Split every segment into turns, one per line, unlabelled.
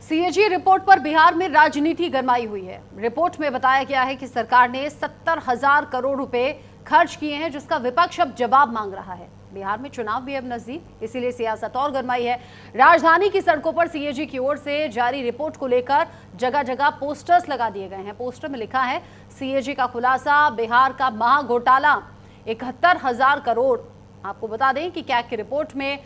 CAG report पर बिहार में राजनीति गरमाई हुई है। रिपोर्ट में बताया गया है कि सरकार ने 70,000 करोड़ रुपए खर्च किए हैं, जिसका विपक्ष अब जवाब मांग रहा है। बिहार में चुनाव भी अब नजदीक, इसीलिए सियासत और गरमाई है। राजधानी की सड़कों पर सीएजी की ओर से जारी रिपोर्ट को लेकर जगह जगह पोस्टर्स लगा दिए गए हैं। पोस्टर में लिखा है, सीएजी का खुलासा, बिहार का महाघोटाला 71,000 करोड़। आपको बता दें कि कैग की रिपोर्ट में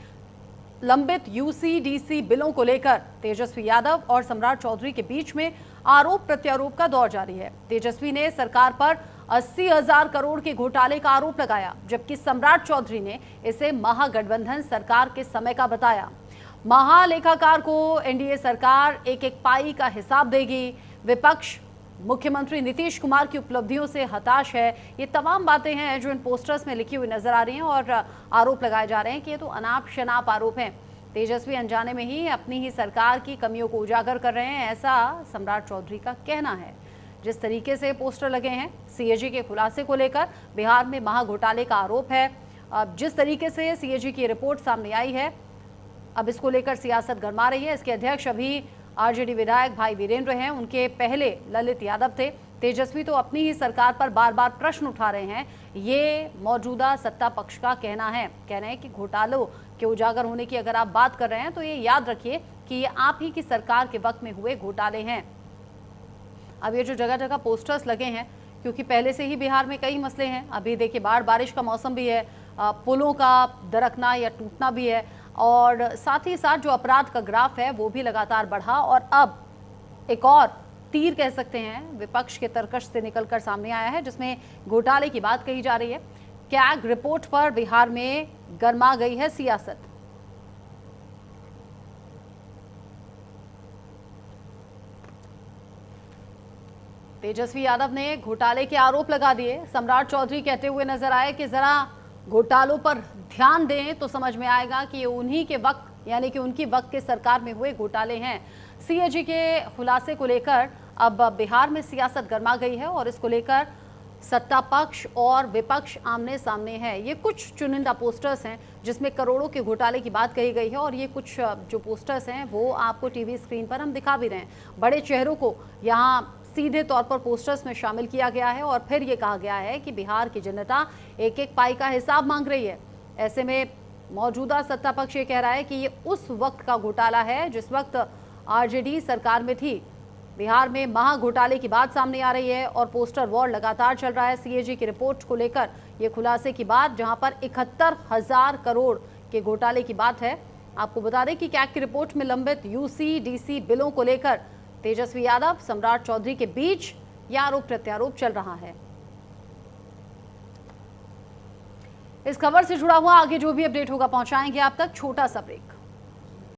लंबित यूसीडीसी बिलों को लेकर तेजस्वी यादव और सम्राट चौधरी के बीच में आरोप प्रत्यारोप का दौर जारी है। तेजस्वी ने सरकार पर 80,000 करोड़ के घोटाले का आरोप लगाया, जबकि सम्राट चौधरी ने इसे महागठबंधन सरकार के समय का बताया। महालेखाकार को एनडीए सरकार एक एक पाई का हिसाब देगी। विपक्ष मुख्यमंत्री नीतीश कुमार की उपलब्धियों से हताश है। ये तमाम बातें हैं जो इन पोस्टर्स में लिखी हुई नजर आ रही हैं और आरोप लगाए जा रहे हैं कि ये तो अनाप शनाप आरोप हैं। तेजस्वी अनजाने में ही अपनी ही सरकार की कमियों को उजागर कर रहे हैं, ऐसा सम्राट चौधरी का कहना है। जिस तरीके से पोस्टर लगे हैं सीएजी के खुलासे को लेकर, बिहार में महाघोटाले का आरोप है। अब जिस तरीके से सीएजी की रिपोर्ट सामने आई है, अब इसको लेकर सियासत गरमा रही है। इसके अध्यक्ष अभी आरजेडी विधायक भाई वीरेंद्र हैं, उनके पहले ललित यादव थे। तेजस्वी तो अपनी ही सरकार पर बार बार प्रश्न उठा रहे हैं। ये मौजूदा सत्ता पक्ष का कहना है। कह रहे हैं कि घोटालों के उजागर होने की अगर आप बात कर रहे हैं तो ये याद रखिए कि ये आप ही की सरकार के वक्त में हुए घोटाले हैं। अब ये जो जगह जगह पोस्टर्स लगे हैं, क्योंकि पहले से ही बिहार में कई मसले हैं। अभी देखिए बारिश का मौसम भी है, पुलों का दरकना या टूटना भी है, और साथ ही साथ जो अपराध का ग्राफ है वो भी लगातार बढ़ा। और अब एक और तीर कह सकते हैं विपक्ष के तर्कश से निकलकर सामने आया है, जिसमें घोटाले की बात कही जा रही है। कैग रिपोर्ट पर बिहार में गरमा गई है सियासत। तेजस्वी यादव ने घोटाले के आरोप लगा दिए। सम्राट चौधरी कहते हुए नजर आए कि जरा घोटालों पर ध्यान दें तो समझ में आएगा कि ये उन्हीं के वक्त, यानी कि उनकी वक्त के सरकार में हुए घोटाले हैं। सीएजी के खुलासे को लेकर अब बिहार में सियासत गरमा गई है और इसको लेकर सत्ता पक्ष और विपक्ष आमने सामने है। ये कुछ चुनिंदा पोस्टर्स हैं जिसमें करोड़ों के घोटाले की बात कही गई है, और ये कुछ जो पोस्टर्स हैं वो आपको टीवी स्क्रीन पर हम दिखा भी रहे हैं। बड़े चेहरों को यहाँ सीधे तौर पर पोस्टर्स में शामिल किया गया है और फिर ये कहा गया है कि बिहार की जनता एक एक पाई का हिसाब मांग रही है। ऐसे में मौजूदा सत्ता पक्ष ये कह रहा है कि ये उस वक्त का घोटाला है जिस वक्त आरजेडी सरकार में थी। बिहार में महाघोटाले की बात सामने आ रही है और पोस्टर वॉर लगातार चल रहा है सीएजी की रिपोर्ट को लेकर। ये खुलासे की बात, जहां पर 71,000 करोड़ के घोटाले की बात है। आपको बता दें कि कैग की रिपोर्ट में लंबित यूसीडीसी बिलों को लेकर तेजस्वी यादव, सम्राट चौधरी के बीच यह आरोप प्रत्यारोप चल रहा है। इस खबर से जुड़ा हुआ आगे जो भी अपडेट होगा पहुंचाएंगे आप तक। छोटा सा ब्रेक।